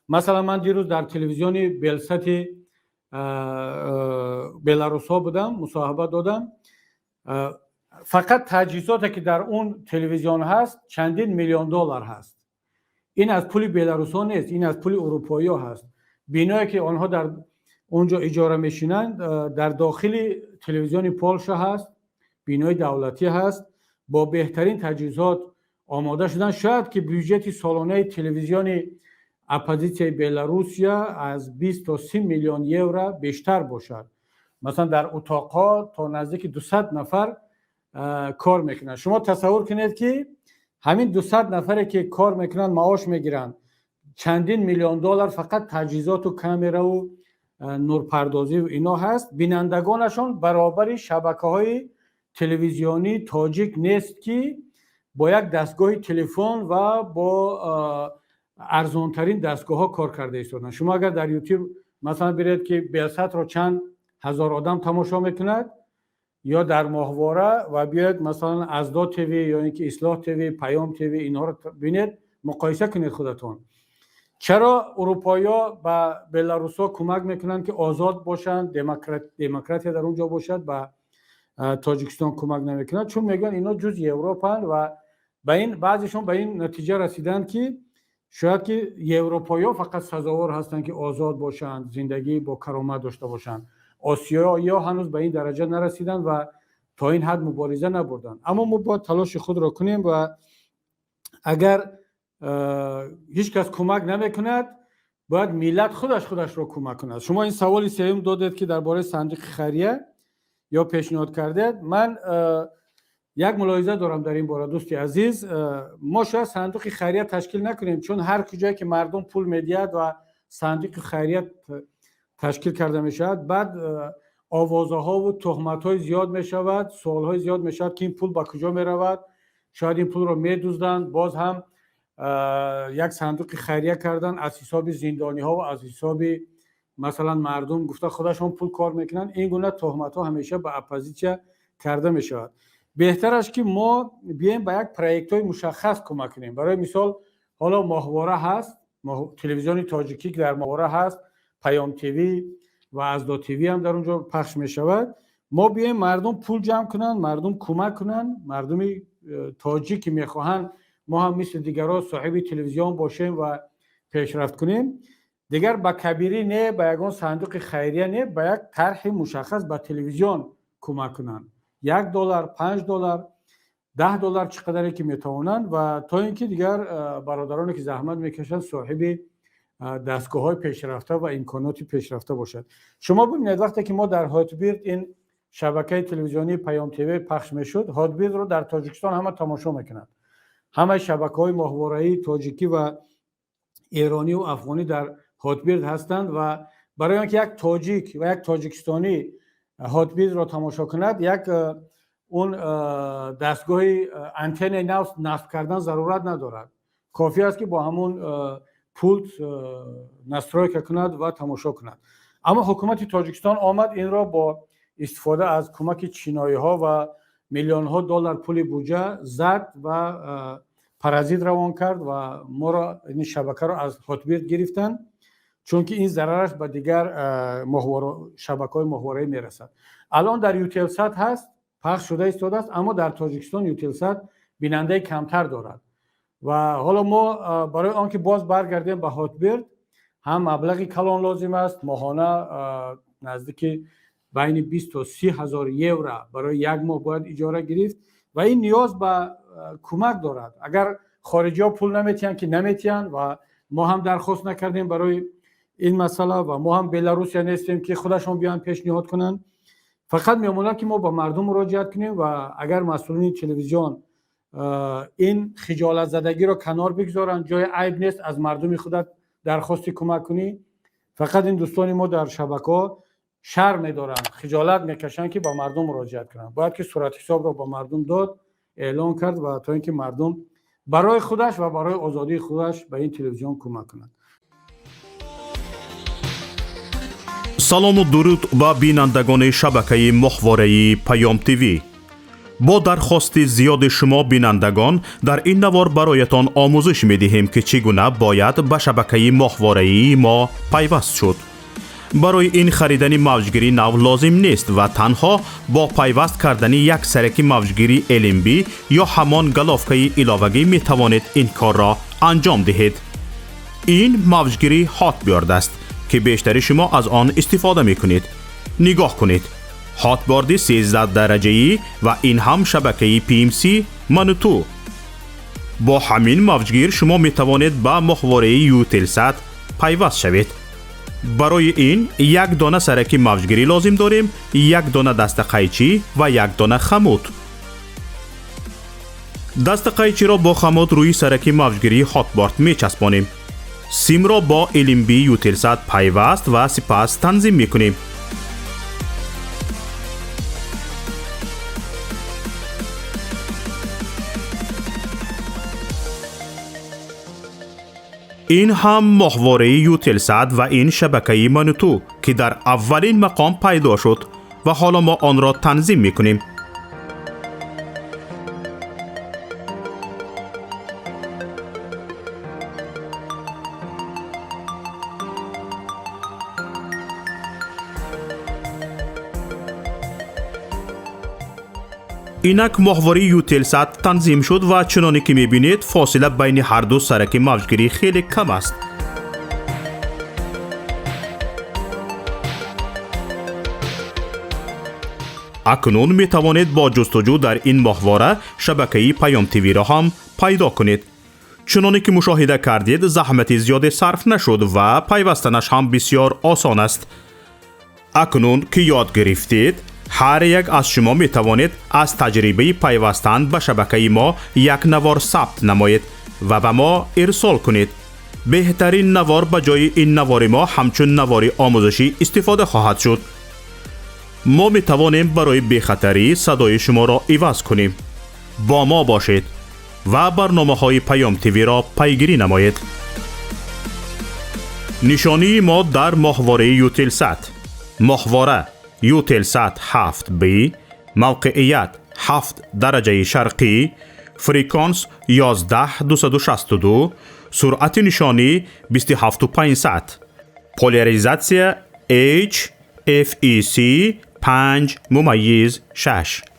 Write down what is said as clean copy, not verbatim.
مثلا من دیروز در تلویزیون بلست بلاروس ها بودم، مصاحبه دادم. فقط تجهیزاتی که در اون تلویزیون هست چندین میلیون دلار هست. این از پول بلاروس ها نیست، این از پول اروپایی ها هست. بینایی که آنها در اونجا اجاره میشینند در داخل تلویزیون پولشا هست، بینای دولتی هست، با بهترین تجهیزات آماده شدن. شاید که بودجه سالانه تلویزیون اپوزیسیون بلاروسیا از 20 تا 30 میلیون یورو بیشتر باشد. مثلا در اتاقها تا نزدیک 200 نفر کار میکنند. شما تصور کنید که همین 200 نفری که کار میکنند معاش میگیرند، چندین میلیون دلار فقط تجهیزات و کامera و نورپردازی و اینا هست. بینندگانشان برابر شبکه‌های تلویزیونی تاجیک نیست که با یک دستگاه تلفن و با ارزانترین دستگاه ها کار کرده ایستادن. شما اگر در یوتیوب مثلا برید که بلست رو چند هزار آدم تماشا میکند، یا در ماهواره و بیاید مثلا ازدا تیوی یا اینکه اصلاح تیوی، پیام تیوی، اینها رو ببینید، مقایسه کنید خودتون. چرا اروپایی‌ها به بلاروس‌ها کمک میکنند که آزاد باشند، دموکراسی در اونجا باشد، به تاجیکستان کمک نمیکنند؟ چون میگن اینا جز اروپان و به این بعضیشون به این نتیجه رسیدن که شاید که اروپایی‌ها فقط سزاوار هستند که آزاد باشند، زندگی با کرامت داشته باشند. آسیایی‌ها هنوز به این درجه نرسیدن و تا این حد مبارزه نبردن. اما ما باید تلاش خود را کنیم و اگر هیچ کس کمک نمیکند باید ملت خودش را کمک کند. شما این سوالی سوم دادید که درباره صندوق خیریه یا پیشنهاد کردید. من یک ملاحظه دارم در این باره دوستی عزیز. ما شاید صندوق خیریه تشکیل نکنیم، چون هر کجایی که مردم پول میدید و صندوق خیریه تشکیل کرده میشود، بعد آوازها و تهمت‌های زیاد میشود، سوال‌های زیاد میشود که این پول به کجا میرود، شاید این پول رو میدزدند، باز هم یک صندوق خیریه کردن از حساب زندانی ها و از حساب مثلا مردم، گفته خودشون پول کار میکنن. این گونه تهمت ها همیشه به اپوزیسیون کرده میشود. بهتر است که ما بیایم به یک پروژه های مشخص کمک کنیم. برای مثال حالا ماهواره هست، تلویزیون تاجیکی که در ماهواره هست، پیام تیوی و ازدا تیوی هم در اونجا پخش میشود. ما بیایم مردم پول جمع کنن، مردم کمک کنن، مردم تاجیک میخواهند ما هم مثل دیگران صاحب تلویزیون باشیم و پیشرفت کنیم. دیگر با کبیری نه، با یگان صندوق خیریه نه، با یک طرح مشخص به تلویزیون کمک کنن. $1، $5، $10 چقدری که میتوانند، و تا اینکه دیگر برادرانی که زحمت میکشند صاحب دستگاه های پیشرفته و امکانات پیشرفته باشد. شما ببینید وقتی که ما در هاتبیرد این شبکه تلویزیونی پیام تیوی پخش میشد، هاتبیرد رو در تاجیکستان همه تماشا میکنند. همه شبکه‌های ماهواره‌ای تاجیکی و ایرانی و افغانی در هاتبیرد هستند و برای اینکه یک تاجیک و یک تاجیکستانی هاتبیرد را تماشا کند، یک اون دستگاه آنتن نصب کردن ضرورت ندارد. کافی است که با همون پولت نصب کند و تماشا کند. اما حکومت تاجیکستان آمد این را با استفاده از کمک چینایی‌ها و میلیون ها دلار پول بودجه زد و پرازید روان کرد و ما را این شبکه را از هاتبیرد گرفتن، چون که این ضررش به دیگر شبکه‌های ماهواره‌ای میرسد. الان در یوتلسات هست، پخش شده ایستاده است، اما در تاجیکستان یوتلسات بیننده کمتر دارد و حالا ما برای آنکه باز برگردیم به هاتبیرد هم مبلغی کلان لازم است. ماهانه نزدیک بین 20 تا 30 هزار یورو برای یک ماه باید اجاره گرفت و این نیاز به کمک دارد. اگر خارجی ها پول نمیتین که نمیتین و ما هم درخواست نکردیم برای این مسئله و ما هم بلاروسیا نیستیم که خودشون بیان پیشنهاد کنن، فقط میمونه که ما با مردم مراجعت کنیم و اگر مسئولین تلویزیون این خجالت زدگی رو کنار بگذارن، جای عیب نیست از مردم خودت درخواست کمک کنی. فقط این دوستان ما در شبکه شرم می‌دارن، خجالت میکشن که با مردم مراجعت کنن. باید که صورت حساب رو با مردم داد، اعلان کرد و تا اینکه مردم برای خودش و برای آزادی خودش به این تلویزیون کمک کنند. سلام و درود به بینندگان شبکه ماهواره‌ای پیام تیوی. با درخواست زیاد شما بینندگان در این نوار برایتان آموزش می دهیم که چگونه باید به شبکه ماهواره‌ای ما پیوست شد. برای این خریدن موجگیری نو لازم نیست و تنها با پیوست کردن یک سرک موجگیری LMB یا همان گلافکه علاوگی می توانید این کار را انجام دهید. این موجگیری هاتبیارد است که بیشتر شما از آن استفاده می کنید. نگاه کنید. هاتبیارد 13 درجه‌ای و این هم شبکه PMC منوتو. با همین موجگیر شما می توانید به ماهواره یوتلسات پیوست شوید. برای این یک دانه سرک موجگیری لازم داریم، یک دانه دست قیچی و یک دانه خمود. دست قیچی را با خمود روی سرک موجگیری هاتبیارد می چسبانیم. سیم را با LMB یوتلسات پیوست و سپس تنظیم می کنیم. این هم ماهواره یوتلسات و این شبکه منوتو که در اولین مقام پیدا شد و حالا ما آن را تنظیم می کنیم. اینک ماهواره یوتلسات تنظیم شد و چنانی که میبینید فاصله بین هر دو سرک موجگیری خیلی کم است. اکنون می توانید با جستجو در این ماهواره شبکه پیام تیوی را هم پیدا کنید. چنانی که مشاهده کردید زحمت زیاد صرف نشد و پیوستنش هم بسیار آسان است. اکنون که یاد گرفتید هر یک از شما می توانید از تجربه پیوستن به شبکه ما یک نوار ثبت نمایید و به ما ارسال کنید. بهترین نوار به جای این نوار ما همچون نوار آموزشی استفاده خواهد شد. ما می توانیم برای بی‌خطری صدای شما را عوض کنیم. با ما باشید و برنامه های پیام تیوی را پیگیری نمایید. نشانی ما در ماهواره یوتلسات. ماهواره یوتلسات 7B، موقعیت 7 درجه شرقی، فریکانس 11262، سرعت نشانی 27500، پولاریزاسیون HFEC 5:6.